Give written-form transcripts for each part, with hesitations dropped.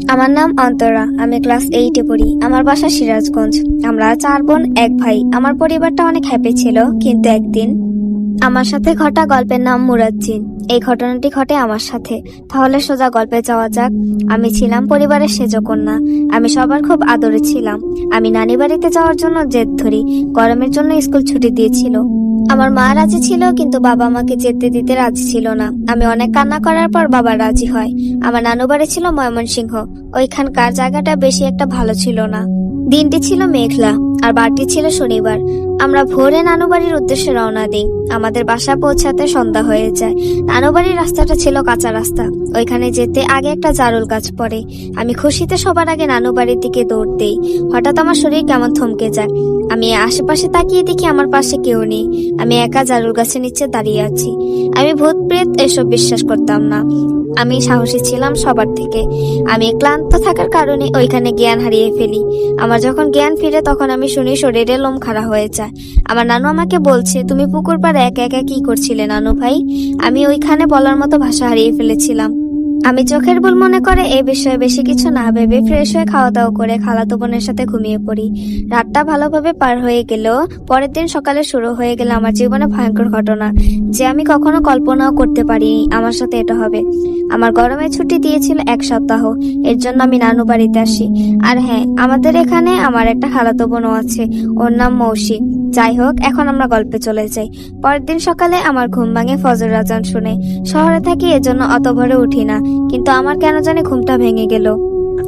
আমার নাম অন্তরা। আমি ক্লাস 8-এ পড়ি। আমার বাসা সিরাজগঞ্জ। আমরা 4 বোন 1 ভাই। আমার পরিবারটা অনেক হ্যাপি ছিল, কিন্তু একদিন আমার সাথে ঘটা গল্পের নাম মুরাজ্জিন। এই ঘটনাটি ঘটে আমার সাথে। তাহলে সোজা গল্পে যাওয়া যাক। আমি ছিলাম পরিবারের সেজ কন্যা। আমি সবার খুব আদরে ছিলাম। আমি নানি বাড়িতে যাওয়ার জন্য জেদ ধরি। গরমের জন্য স্কুল ছুটি দিয়েছিল। আমার মা রাজি ছিল, কিন্তু বাবা আমাকে যেতে দিতে রাজি ছিল না। আমি অনেক কান্না করার পর বাবা রাজি হয়। আমার নানু বাড়ি ছিল ময়মনসিংহ। ওইখানকার জায়গাটা বেশি একটা ভালো ছিল না। দিনটি ছিল মেঘলা, আর বারটি ছিল শনিবার। আমরা ভোরে নানু বাড়ির উদ্দেশ্যে রওনা দিই। আমাদের বাসা পৌঁছাতে সন্ধ্যা হয়ে যায়। নানু বাড়ির রাস্তাটা ছিল কাঁচা রাস্তা। ওইখানে যেতে আগে একটা জারুল গাছ পড়ে। আমি খুশিতে সবার আগে নানু বাড়ির দিকে দৌড় দেই। হঠাৎ আমার শরীর কেমন থমকে যায়। আমি আশেপাশে তাকিয়ে দেখি আমার পাশে কেউ নেই। আমি একা জারুল গাছের নিচে দাঁড়িয়ে আছি। আমি ভূত প্রেত এসব বিশ্বাস করতাম না। আমি সাহসী ছিলাম সবার থেকে। আমি ক্লান্ত থাকার কারণে ওইখানে জ্ঞান হারিয়ে ফেলি। আমার যখন জ্ঞান ফিরে, তখন আমি শুনি শরীরে লোম খাড়া হয়ে যায়। আমার নানু আমাকে বলছে, তুমি পুকুর পাড়ে একা একা কি করছিলে নানু ভাই? আমি ওইখানে বলার মতো ভাষা হারিয়ে ফেলেছিলাম। আমি চোখের ভুল মনে করে এই বিষয়ে বেশি কিছু না ভেবে ফ্রেশ হয়ে খাওয়া দাওয়া করে খালাতো বোনের সাথে ঘুমিয়ে পড়ি। রাতটা ভালোভাবে পার হয়ে গেলেও পরের দিন সকালে শুরু হয়ে গেল আমার জীবনে ভয়ঙ্কর ঘটনা, যে আমি কখনো কল্পনাও করতে পারিনি আমার সাথে এটা হবে। আমার গরমের ছুটি দিয়েছিল 1 সপ্তাহ। এর জন্য আমি নানু বাড়িতে আসি। আর হ্যাঁ, আমাদের এখানে আমার একটা খালাতো বোনও আছে। ওর নাম মৌসি। যাই হোক, এখন আমরা গল্পে চলে যাই। পরের দিন সকালে আমার ঘুম ভাঙে ফজর আজান শুনে। শহরে থাকি, এজন্য অত ভোরে উঠি না, কিন্তু আমার কেন জানি ঘুমটা ভেঙে গেল।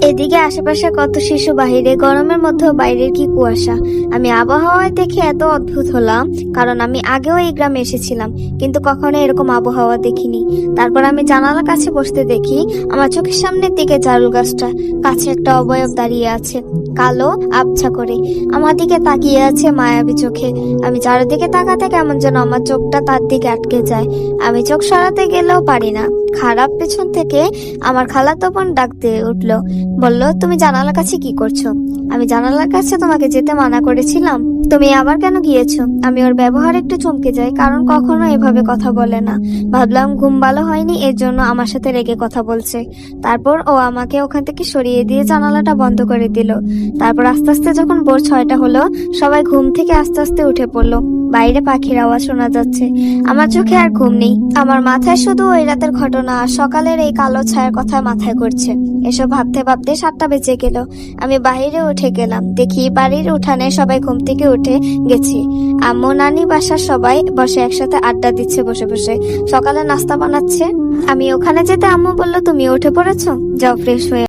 এদিকে আশেপাশে কত শিশু বাহিরে, গরমের মধ্যেও বাইরের কি কুয়াশা। আমি আবহাওয়ায় দেখে এত অদ্ভুত হলাম, কারণ আমি আগেও এই গ্রামে এসেছিলাম, কিন্তু কখনো এরকম আবহাওয়া দেখিনি। তারপর আমি জানালার কাছে বসতে দেখি আমার চোখের সামনের দিকে জারুল গাছটা কাছে একটা অবয়ব দাঁড়িয়ে আছে, কালো আবছা করে আমার দিকে তাকিয়ে আছে মায়াবী চোখে। আমি চারিদিকে তাকাতে কেমন যেন আমার চোখটা তার দিকে আটকে যায়। আমি চোখ সরাতে গেলেও পারি না। খারাপ পেছন থেকে আমার খালাতো বোন ডাক দিয়ে উঠলো, বলল, তুমি জানালার কাছে কি করছো? আমি জানালার কাছে তোমাকে যেতে মানা করেছিলাম, তুমি আবার কেন গিয়েছো? আমি ওর ব্যবহার একটু চমকে যাই, কারণ কখনো এভাবে কথা বলে না। ভাবলাম ঘুম ভালো হয়নি, এর জন্য আমার সাথে রেগে কথা বলছে। তারপর ও আমাকে ওখান থেকে সরিয়ে দিয়ে জানালাটা বন্ধ করে দিল। তারপর আস্তে আস্তে যখন ভোর 6টা হলো, সবাই ঘুম থেকে আস্তে আস্তে উঠে পড়লো। বাইরে পাখির আওয়াজ শোনা যাচ্ছে। আমার চোখে আর ঘুম নেই। আমার মাথায় শুধু ওই রাতের ঘটনা আর সকালের এই কালো ছায়ার কথা মাথায় ঘুরছে। এসব ভাবতে ভাবতে 7টা বেজে গেল। আমি বাইরে উঠে গেলাম। দেখি বাড়ির উঠানে সবাই ঘুম থেকে উঠে গেছে। আম্মু, নানি, বাসার সবাই বসে একসাথে আড্ডা দিচ্ছে, বসে বসে সকালে নাস্তা বানাচ্ছে। আমি ওখানে যেতে আম্মু বলল, তুমি উঠে পড়েছো, যাও ফ্রেশ হয়ে